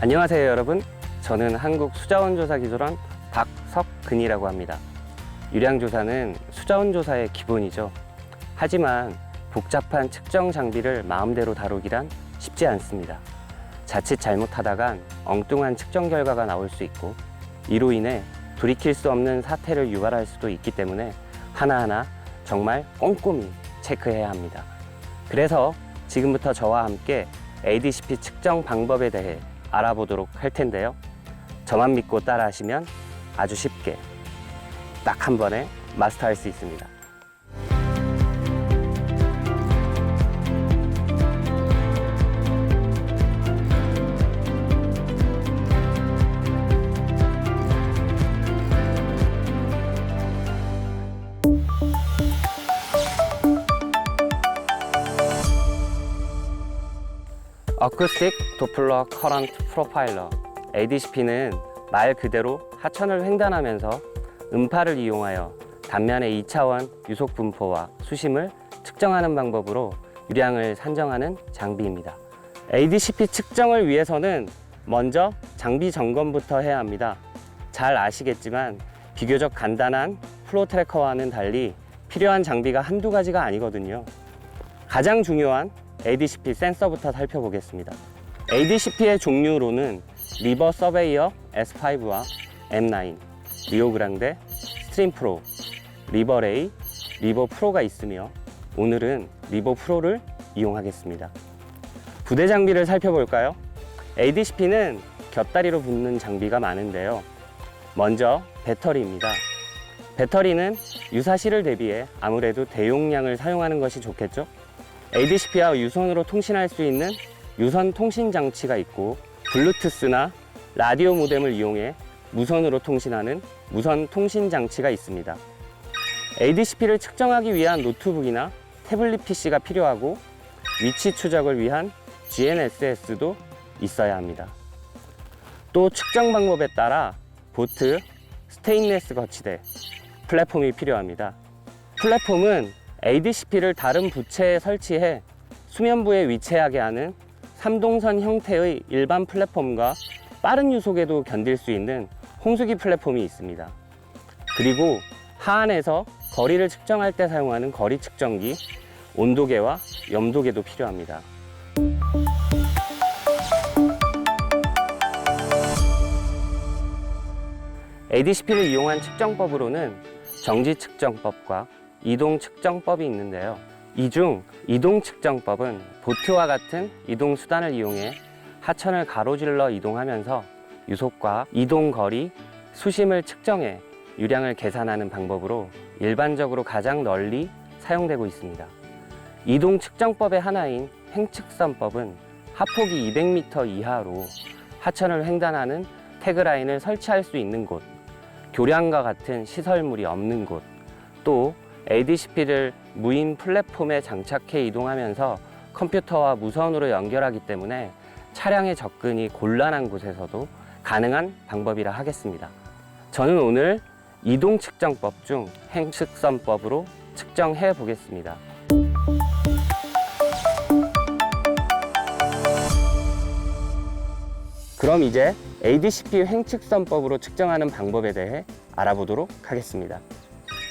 안녕하세요 여러분, 저는 한국수자원조사기술원 박석근이라고 합니다. 유량조사는 수자원조사의 기본이죠. 하지만 복잡한 측정 장비를 마음대로 다루기란 쉽지 않습니다. 자칫 잘못하다간 엉뚱한 측정 결과가 나올 수 있고, 이로 인해 돌이킬 수 없는 사태를 유발할 수도 있기 때문에 하나하나 정말 꼼꼼히 체크해야 합니다. 그래서 지금부터 저와 함께 ADCP 측정 방법에 대해 알아보도록 할 텐데요. 저만 믿고 따라 하시면 아주 쉽게 딱 한 번에 마스터할 수 있습니다. 어쿠스틱 도플러 커런트 프로파일러 ADCP는 말 그대로 하천을 횡단하면서 음파를 이용하여 단면의 2차원 유속 분포와 수심을 측정하는 방법으로 유량을 산정하는 장비입니다. ADCP 측정을 위해서는 먼저 장비 점검부터 해야 합니다. 잘 아시겠지만 비교적 간단한 플로 트래커와는 달리 필요한 장비가 한두 가지가 아니거든요. 가장 중요한 ADCP 센서부터 살펴보겠습니다. ADCP의 종류로는 리버 서베이어 S5와 M9, 리오그랑데, 스트림 프로, 리버 레이, 리버 프로가 있으며 오늘은 리버 프로를 이용하겠습니다. 부대 장비를 살펴볼까요? ADCP는 곁다리로 붙는 장비가 많은데요. 먼저 배터리입니다. 배터리는 유사시를 대비해 아무래도 대용량을 사용하는 것이 좋겠죠? ADCP와 유선으로 통신할 수 있는 유선 통신 장치가 있고, 블루투스나 라디오 모뎀을 이용해 무선으로 통신하는 무선 통신 장치가 있습니다. ADCP를 측정하기 위한 노트북이나 태블릿 PC가 필요하고, 위치 추적을 위한 GNSS도 있어야 합니다. 또 측정 방법에 따라 보트, 스테인리스 거치대, 플랫폼이 필요합니다. 플랫폼은 ADCP를 다른 부체에 설치해 수면부에 위치하게 하는 3동선 형태의 일반 플랫폼과 빠른 유속에도 견딜 수 있는 홍수기 플랫폼이 있습니다. 그리고 하안에서 거리를 측정할 때 사용하는 거리 측정기, 온도계와 염도계도 필요합니다. ADCP를 이용한 측정법으로는 정지 측정법과 이동 측정법이 있는데요. 이 중 이동 측정법은 보트와 같은 이동 수단을 이용해 하천을 가로질러 이동하면서 유속과 이동 거리, 수심을 측정해 유량을 계산하는 방법으로 일반적으로 가장 널리 사용되고 있습니다. 이동 측정법의 하나인 횡측선법은 하폭이 200m 이하로 하천을 횡단하는 태그라인을 설치할 수 있는 곳, 교량과 같은 시설물이 없는 곳, 또 ADCP를 무인 플랫폼에 장착해 이동하면서 컴퓨터와 무선으로 연결하기 때문에 차량의 접근이 곤란한 곳에서도 가능한 방법이라 하겠습니다. 저는 오늘 이동 측정법 중 횡측선법으로 측정해 보겠습니다. 그럼 이제 ADCP 횡측선법으로 측정하는 방법에 대해 알아보도록 하겠습니다.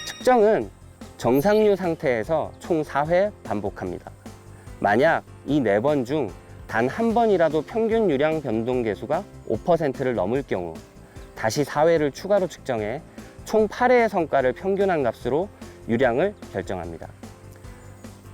측정은 정상류 상태에서 총 4회 반복합니다. 만약 이 4번 중 단 한 번이라도 평균 유량 변동 계수가 5%를 넘을 경우 다시 4회를 추가로 측정해 총 8회의 성과를 평균한 값으로 유량을 결정합니다.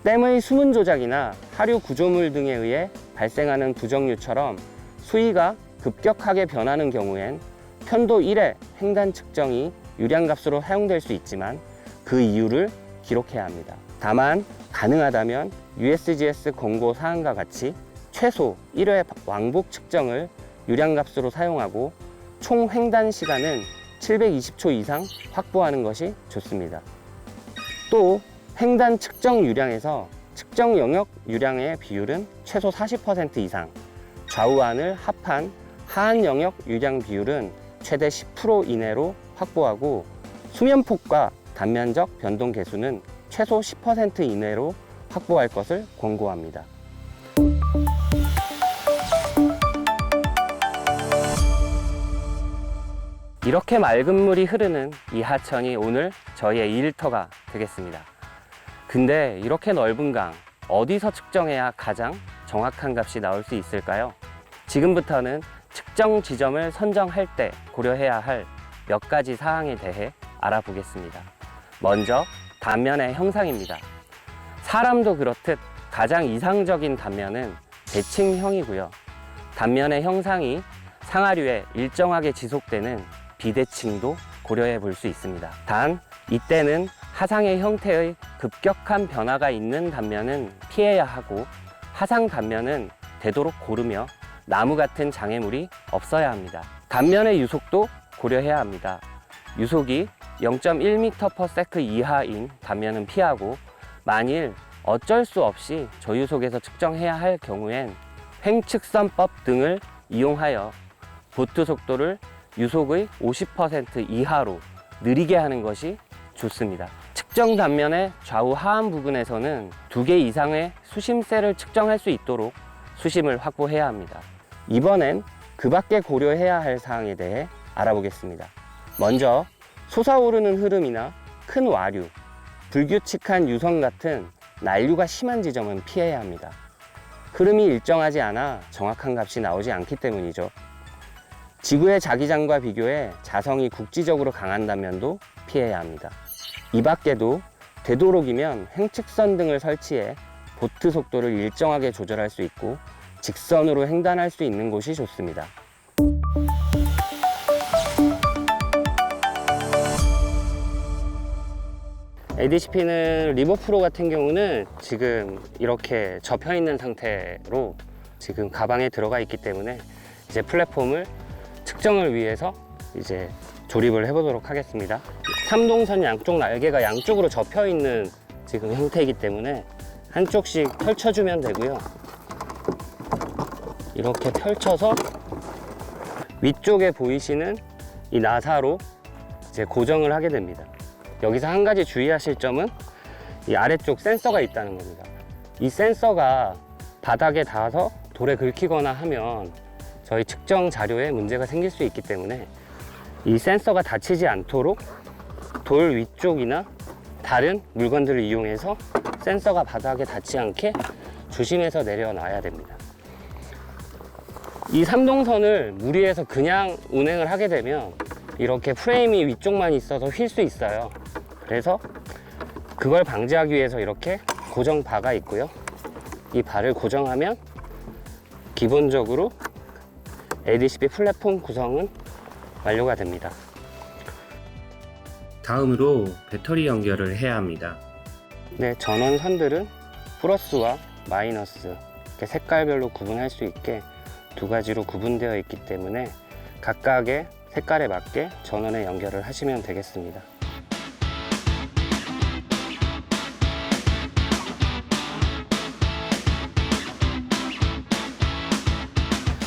댐의 수문 조작이나 하류 구조물 등에 의해 발생하는 부정류처럼 수위가 급격하게 변하는 경우엔 편도 1의 횡단 측정이 유량값으로 사용될 수 있지만 그 이유를 기록해야 합니다. 다만 가능하다면 USGS 권고 사항과 같이 최소 1회 왕복 측정을 유량값으로 사용하고 총 횡단 시간은 720초 이상 확보하는 것이 좋습니다. 또 횡단 측정 유량에서 측정 영역 유량의 비율은 최소 40% 이상, 좌우안을 합한 하안 영역 유량 비율은 최대 10% 이내로 확보하고, 수면폭과 단면적 변동 계수는 최소 10% 이내로 확보할 것을 권고합니다. 이렇게 맑은 물이 흐르는 이 하천이 오늘 저희의 일터가 되겠습니다. 근데 이렇게 넓은 강, 어디서 측정해야 가장 정확한 값이 나올 수 있을까요? 지금부터는 측정 지점을 선정할 때 고려해야 할 몇 가지 사항에 대해 알아보겠습니다. 먼저 단면의 형상입니다. 사람도 그렇듯 가장 이상적인 단면은 대칭형이고요. 단면의 형상이 상하류에 일정하게 지속되는 비대칭도 고려해 볼 수 있습니다. 단 이때는 하상의 형태의 급격한 변화가 있는 단면은 피해야 하고, 하상 단면은 되도록 고르며 나무 같은 장애물이 없어야 합니다. 단면의 유속도 고려해야 합니다. 유속이 0.1m/s 이하인 단면은 피하고, 만일 어쩔 수 없이 저유속에서 측정해야 할 경우엔 횡측선법 등을 이용하여 보트 속도를 유속의 50% 이하로 느리게 하는 것이 좋습니다. 측정 단면의 좌우 하안 부분에서는 2개 이상의 수심세를 측정할 수 있도록 수심을 확보해야 합니다. 이번엔 그 밖에 고려해야 할 사항에 대해 알아보겠습니다. 먼저 솟아오르는 흐름이나 큰 와류, 불규칙한 유선 같은 난류가 심한 지점은 피해야 합니다. 흐름이 일정하지 않아 정확한 값이 나오지 않기 때문이죠. 지구의 자기장과 비교해 자성이 국지적으로 강한 단면도 피해야 합니다. 이 밖에도 되도록이면 횡측선 등을 설치해 보트 속도를 일정하게 조절할 수 있고 직선으로 횡단할 수 있는 곳이 좋습니다. ADCP는 리버프로 같은 경우는 지금 이렇게 접혀 있는 상태로 지금 가방에 들어가 있기 때문에 이제 플랫폼을 측정을 위해서 이제 조립을 해보도록 하겠습니다. 3동선 양쪽 날개가 양쪽으로 접혀 있는 지금 형태이기 때문에 한쪽씩 펼쳐주면 되고요. 이렇게 펼쳐서 위쪽에 보이시는 이 나사로 이제 고정을 하게 됩니다. 여기서 한 가지 주의하실 점은 이 아래쪽 센서가 있다는 겁니다. 이 센서가 바닥에 닿아서 돌에 긁히거나 하면 저희 측정 자료에 문제가 생길 수 있기 때문에 이 센서가 다치지 않도록 돌 위쪽이나 다른 물건들을 이용해서 센서가 바닥에 닿지 않게 조심해서 내려놔야 됩니다. 이 3동선을 무리해서 그냥 운행을 하게 되면 이렇게 프레임이 위쪽만 있어서 휠 수 있어요. 그래서 그걸 방지하기 위해서 이렇게 고정 바가 있고요. 이 바를 고정하면 기본적으로 ADCP 플랫폼 구성은 완료가 됩니다. 다음으로 배터리 연결을 해야 합니다. 네, 전원 선들은 플러스와 마이너스 이렇게 색깔별로 구분할 수 있게 2가지로 구분되어 있기 때문에 각각의 색깔에 맞게 전원에 연결을 하시면 되겠습니다.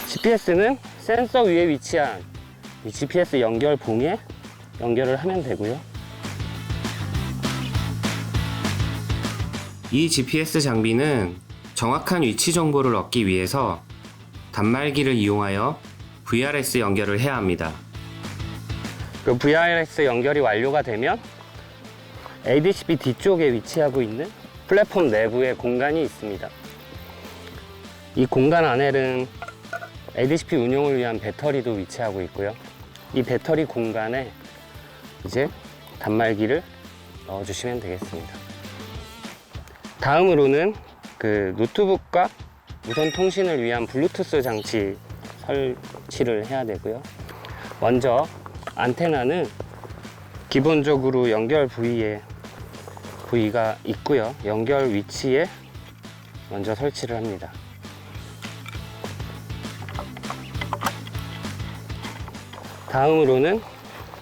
GPS는 센서 위에 위치한 이 GPS 연결봉에 연결을 하면 되고요. 이 GPS 장비는 정확한 위치 정보를 얻기 위해서 단말기를 이용하여 VRS 연결을 해야 합니다. 그 VRS 연결이 완료가 되면 ADCP 뒤쪽에 위치하고 있는 플랫폼 내부에 공간이 있습니다. 이 공간 안에는 ADCP 운용을 위한 배터리도 위치하고 있고요. 이 배터리 공간에 이제 단말기를 넣어주시면 되겠습니다. 다음으로는 그 노트북과 무선 통신을 위한 블루투스 장치 설치를 해야 되고요. 먼저 안테나는 기본적으로 연결 부위가 있고요. 연결 위치에 먼저 설치를 합니다. 다음으로는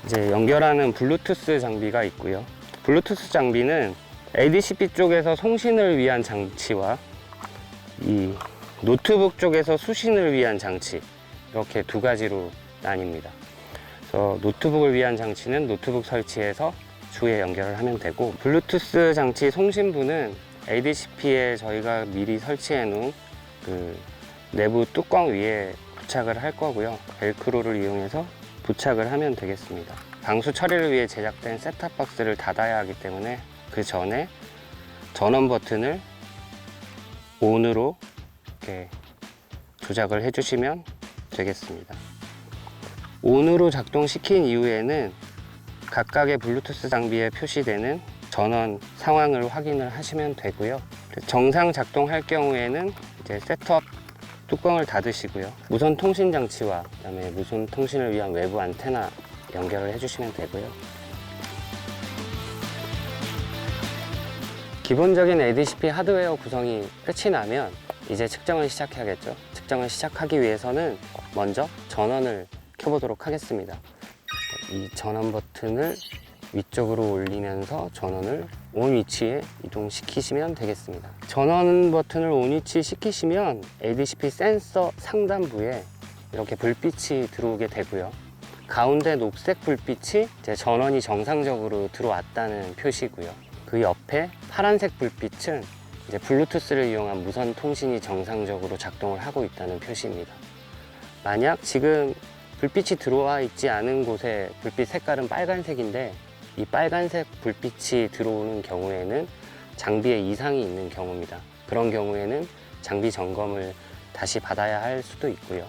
이제 연결하는 블루투스 장비가 있고요. 블루투스 장비는 ADCP 쪽에서 송신을 위한 장치와 이 노트북 쪽에서 수신을 위한 장치, 이렇게 2가지로 나뉩니다. 그래서 노트북을 위한 장치는 노트북 설치해서 주에 연결을 하면 되고, 블루투스 장치 송신부는 ADCP에 저희가 미리 설치해 놓은 그 내부 뚜껑 위에 부착을 할 거고요. 벨크로를 이용해서 부착을 하면 되겠습니다. 방수 처리를 위해 제작된 셋탑박스를 닫아야 하기 때문에 그 전에 전원 버튼을 ON으로 이렇게 조작을 해주시면 되겠습니다. ON으로 작동시킨 이후에는 각각의 블루투스 장비에 표시되는 전원 상황을 확인을 하시면 되고요. 정상 작동할 경우에는 이제 셋톱 뚜껑을 닫으시고요. 무선 통신 장치와 그다음에 무선 통신을 위한 외부 안테나 연결을 해주시면 되고요. 기본적인 ADCP 하드웨어 구성이 끝이 나면 이제 측정을 시작해야겠죠. 측정을 시작하기 위해서는 먼저 전원을 켜보도록 하겠습니다. 이 전원 버튼을 위쪽으로 올리면서 전원을 ON 위치에 이동시키시면 되겠습니다. 전원 버튼을 ON 위치 시키시면 ADCP 센서 상단부에 이렇게 불빛이 들어오게 되고요. 가운데 녹색 불빛이 이제 전원이 정상적으로 들어왔다는 표시고요. 그 옆에 파란색 불빛은 이제 블루투스를 이용한 무선 통신이 정상적으로 작동을 하고 있다는 표시입니다. 만약 지금 불빛이 들어와 있지 않은 곳에 불빛 색깔은 빨간색인데 이 빨간색 불빛이 들어오는 경우에는 장비에 이상이 있는 경우입니다. 그런 경우에는 장비 점검을 다시 받아야 할 수도 있고요.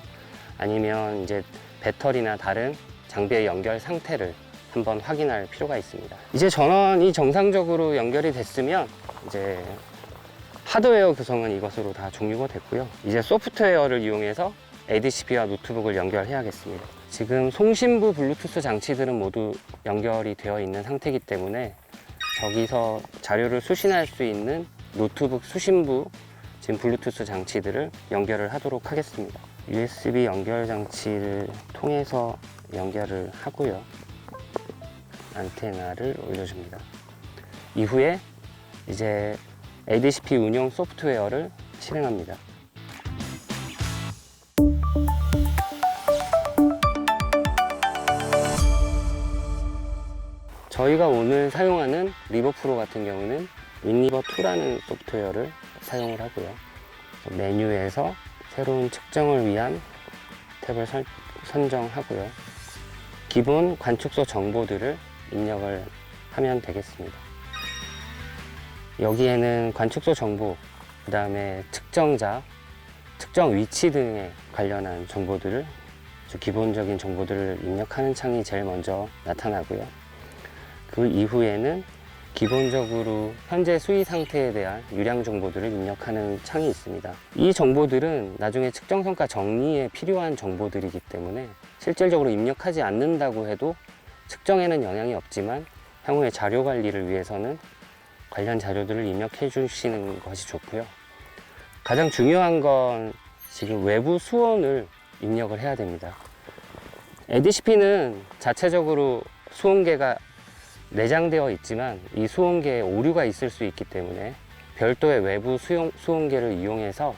아니면 이제 배터리나 다른 장비의 연결 상태를 한번 확인할 필요가 있습니다. 이제 전원이 정상적으로 연결이 됐으면 이제 하드웨어 구성은 이것으로 다 종료가 됐고요. 이제 소프트웨어를 이용해서 ADCP와 노트북을 연결해야겠습니다. 지금 송신부 블루투스 장치들은 모두 연결이 되어 있는 상태이기 때문에 저기서 자료를 수신할 수 있는 노트북 수신부 지금 블루투스 장치들을 연결을 하도록 하겠습니다. USB 연결 장치를 통해서 연결을 하고요. 안테나를 올려줍니다. 이후에 이제 ADCP 운영 소프트웨어를 실행합니다. 저희가 오늘 사용하는 리버프로 같은 경우는 윈리버2라는 소프트웨어를 사용을 하고요. 메뉴에서 새로운 측정을 위한 탭을 선정하고요. 기본 관측소 정보들을 입력을 하면 되겠습니다. 여기에는 관측소 정보, 그 다음에 측정자, 측정 위치 등에 관련한 정보들을 기본적인 정보들을 입력하는 창이 제일 먼저 나타나고요. 그 이후에는 기본적으로 현재 수위 상태에 대한 유량 정보들을 입력하는 창이 있습니다. 이 정보들은 나중에 측정 성과 정리에 필요한 정보들이기 때문에 실질적으로 입력하지 않는다고 해도 측정에는 영향이 없지만 향후에 자료 관리를 위해서는 관련 자료들을 입력해 주시는 것이 좋고요. 가장 중요한 건 지금 외부 수온을 입력을 해야 됩니다. ADCP는 자체적으로 수온계가 내장되어 있지만 이 수온계에 오류가 있을 수 있기 때문에 별도의 외부 수온계를 이용해서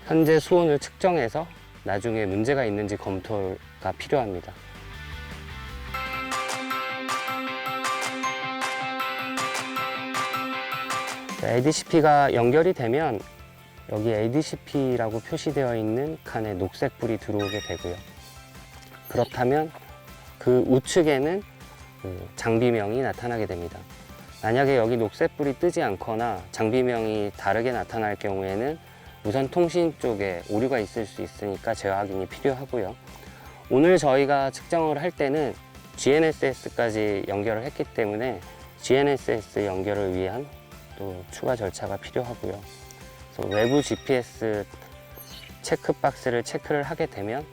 현재 수온을 측정해서 나중에 문제가 있는지 검토가 필요합니다. ADCP가 연결이 되면 여기 ADCP라고 표시되어 있는 칸에 녹색 불이 들어오게 되고요. 그렇다면 그 우측에는 장비명이 나타나게 됩니다. 만약에 여기 녹색 불이 뜨지 않거나 장비명이 다르게 나타날 경우에는 무선 통신 쪽에 오류가 있을 수 있으니까 재화 확인이 필요하고요. 오늘 저희가 측정을 할 때는 GNSS까지 연결을 했기 때문에 GNSS 연결을 위한 또 추가 절차가 필요하고요. 그래서 외부 GPS 체크 박스를 체크를 하게 되면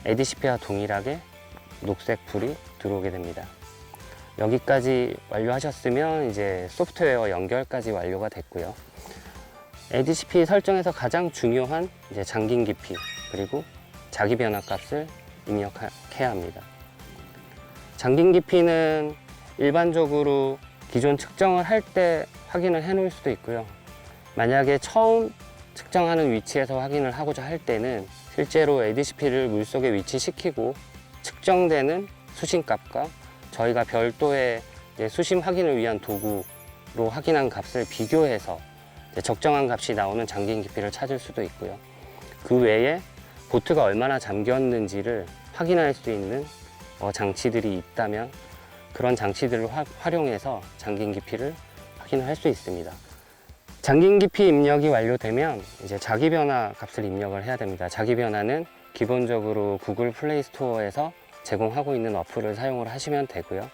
ADCP와 동일하게 녹색 불이 들어오게 됩니다. 여기까지 완료하셨으면 이제 소프트웨어 연결까지 완료가 됐고요. ADCP 설정에서 가장 중요한 이제 잠긴 깊이 그리고 자기 변화 값을 입력해야 합니다. 잠긴 깊이는 일반적으로 기존 측정을 할 때 확인을 해 놓을 수도 있고요. 만약에 처음 측정하는 위치에서 확인을 하고자 할 때는 실제로 ADCP를 물속에 위치시키고 측정되는 수심값과 저희가 별도의 수심 확인을 위한 도구로 확인한 값을 비교해서 적정한 값이 나오는 잠긴 깊이를 찾을 수도 있고요. 그 외에 보트가 얼마나 잠겼는지를 확인할 수 있는 장치들이 있다면 그런 장치들을 활용해서 잠긴 깊이를 확인을 할 수 있습니다. 잠긴 깊이 입력이 완료되면 이제 자기 변화 값을 입력을 해야 됩니다. 자기 변화는 기본적으로 구글 플레이 스토어에서 제공하고 있는 어플을 사용을 하시면 되고요.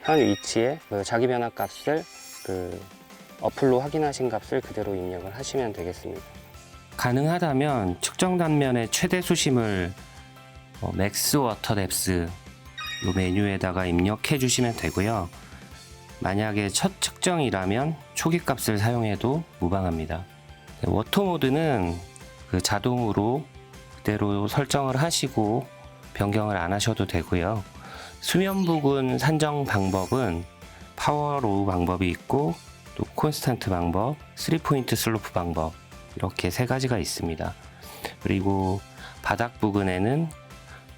현 위치에 그 자기 변화 값을 그 어플로 확인하신 값을 그대로 입력을 하시면 되겠습니다. 가능하다면 측정 단면의 최대 수심을 맥스 워터 뎁스 이 메뉴에다가 입력해 주시면 되고요. 만약에 첫 측정이라면 초기 값을 사용해도 무방합니다. 워터 모드는 그 자동으로 그대로 설정을 하시고 변경을 안 하셔도 되고요. 수면 부근 산정 방법은 파워 로우 방법이 있고 또 콘스탄트 방법, 3포인트 슬로프 방법 이렇게 세 가지가 있습니다. 그리고 바닥 부근에는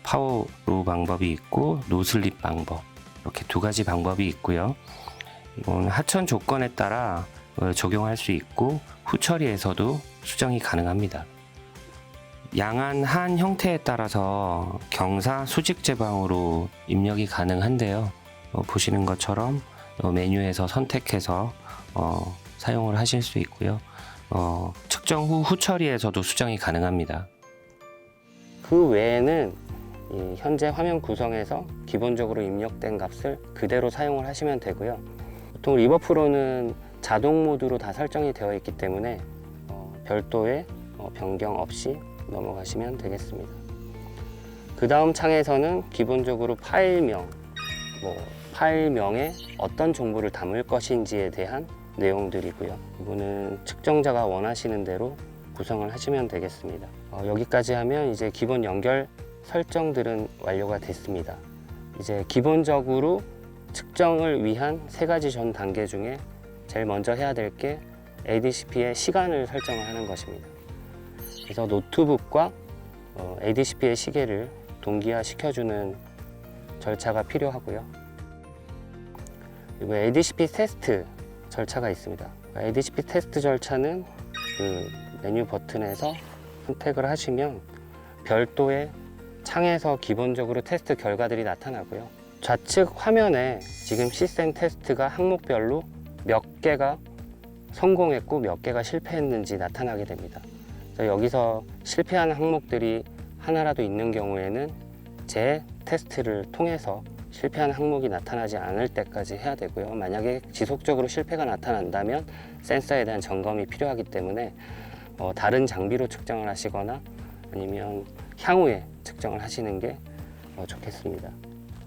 파워 로우 방법이 있고 노슬립 방법 이렇게 두 가지 방법이 있고요. 이건 하천 조건에 따라 적용할 수 있고 후처리에서도 수정이 가능합니다. 양안 하안 형태에 따라서 경사 수직 제방으로 입력이 가능한데요. 보시는 것처럼 메뉴에서 선택해서 사용을 하실 수 있고요. 측정 후 후처리에서도 수정이 가능합니다. 그 외에는 현재 화면 구성에서 기본적으로 입력된 값을 그대로 사용을 하시면 되고요. 보통 리버프로는 자동 모드로 다 설정이 되어 있기 때문에 별도의 변경 없이 넘어가시면 되겠습니다. 그 다음 창에서는 기본적으로 파일명, 파일명에 어떤 정보를 담을 것인지에 대한 내용들이고요. 이거는 측정자가 원하시는 대로 구성을 하시면 되겠습니다. 여기까지 하면 이제 기본 연결 설정들은 완료가 됐습니다. 이제 기본적으로 측정을 위한 세 가지 전 단계 중에 제일 먼저 해야 될 게 ADCP의 시간을 설정을 하는 것입니다. 그래서 노트북과 ADCP의 시계를 동기화 시켜주는 절차가 필요하고요. 그리고 ADCP 테스트 절차가 있습니다. ADCP 테스트 절차는 그 메뉴 버튼에서 선택을 하시면 별도의 창에서 기본적으로 테스트 결과들이 나타나고요. 좌측 화면에 지금 시스템 테스트가 항목별로 몇 개가 성공했고 몇 개가 실패했는지 나타나게 됩니다. 여기서 실패한 항목들이 하나라도 있는 경우에는 재테스트를 통해서 실패한 항목이 나타나지 않을 때까지 해야 되고요. 만약에 지속적으로 실패가 나타난다면 센서에 대한 점검이 필요하기 때문에 다른 장비로 측정을 하시거나 아니면 향후에 측정을 하시는 게 좋겠습니다.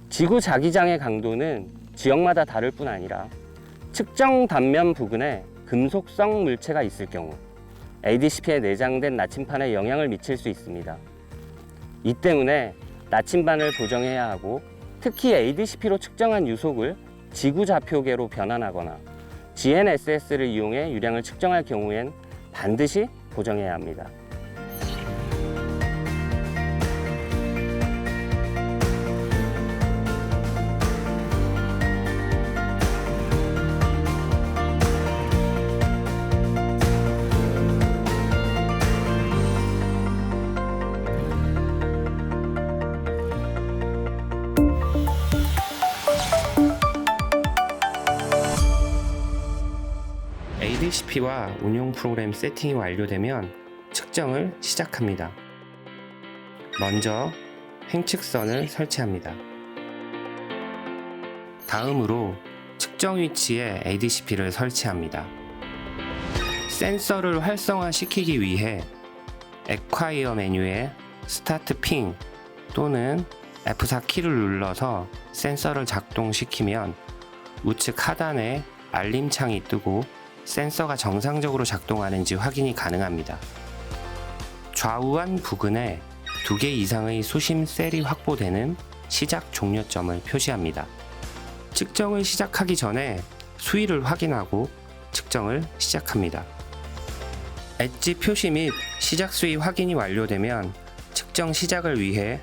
지구 자기장의 강도는 지역마다 다를 뿐 아니라 측정 단면 부근에 금속성 물체가 있을 경우 ADCP에 내장된 나침판에 영향을 미칠 수 있습니다. 이 때문에 나침반을 보정해야 하고 특히 ADCP로 측정한 유속을 지구 좌표계로 변환하거나 GNSS를 이용해 유량을 측정할 경우엔 반드시 보정해야 합니다. ADCP와 운용 프로그램 세팅이 완료되면 측정을 시작합니다. 먼저 횡측선을 설치합니다. 다음으로 측정 위치에 ADCP를 설치합니다. 센서를 활성화시키기 위해 Acquire 메뉴에 스타트 핑 또는 F4 키를 눌러서 센서를 작동시키면 우측 하단에 알림창이 뜨고 센서가 정상적으로 작동하는지 확인이 가능합니다. 좌우한 부근에 2개 이상의 수심 셀이 확보되는 시작 종료점을 표시합니다. 측정을 시작하기 전에 수위를 확인하고 측정을 시작합니다. 엣지 표시 및 시작 수위 확인이 완료되면 측정 시작을 위해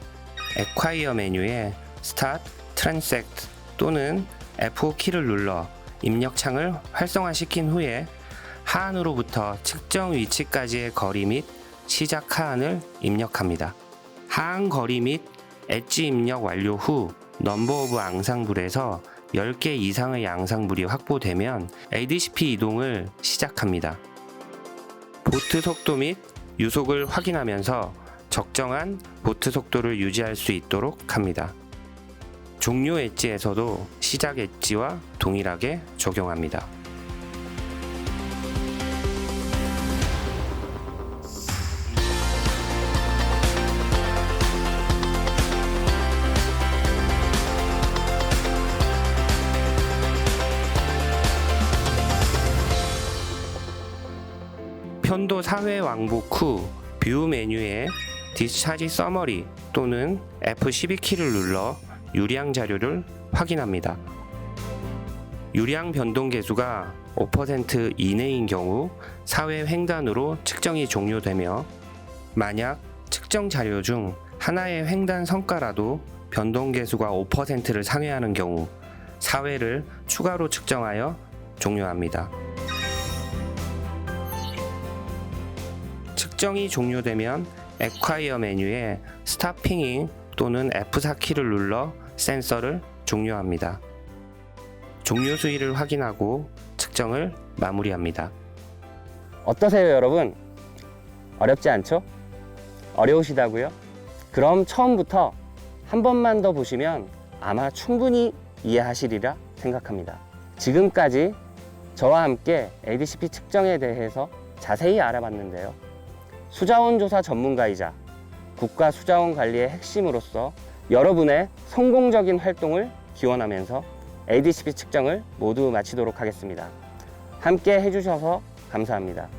Acquire 메뉴에 Start Transect 또는 F5 키를 눌러 입력창을 활성화시킨 후에 하안으로부터 측정 위치까지의 거리 및 시작 하안을 입력합니다. 하안 거리 및 엣지 입력 완료 후 넘버 오브 앙상블에서 10개 이상의 앙상블이 확보되면 ADCP 이동을 시작합니다. 보트 속도 및 유속을 확인하면서 적정한 보트 속도를 유지할 수 있도록 합니다. 종료 엣지에서도 시작 엣지와 동일하게 적용합니다. 편도 4회 왕복 후 뷰 메뉴에 디스차지 서머리 또는 F12키를 눌러 유량 자료를 확인합니다. 유량 변동 계수가 5% 이내인 경우 4회 횡단으로 측정이 종료되며, 만약 측정 자료 중 하나의 횡단 성과라도 변동 계수가 5%를 상회하는 경우 4회를 추가로 측정하여 종료합니다. 측정이 종료되면 Acquire 메뉴에 스탑핑잉 또는 F4키를 눌러 센서를 종료합니다. 종료 수위를 확인하고 측정을 마무리합니다. 어떠세요, 여러분? 어렵지 않죠? 어려우시다고요? 그럼 처음부터 한 번만 더 보시면 아마 충분히 이해하시리라 생각합니다. 지금까지 저와 함께 ADCP 측정에 대해서 자세히 알아봤는데요. 수자원 조사 전문가이자 국가 수자원 관리의 핵심으로서 여러분의 성공적인 활동을 기원하면서 ADCP 측정을 모두 마치도록 하겠습니다. 함께 해주셔서 감사합니다.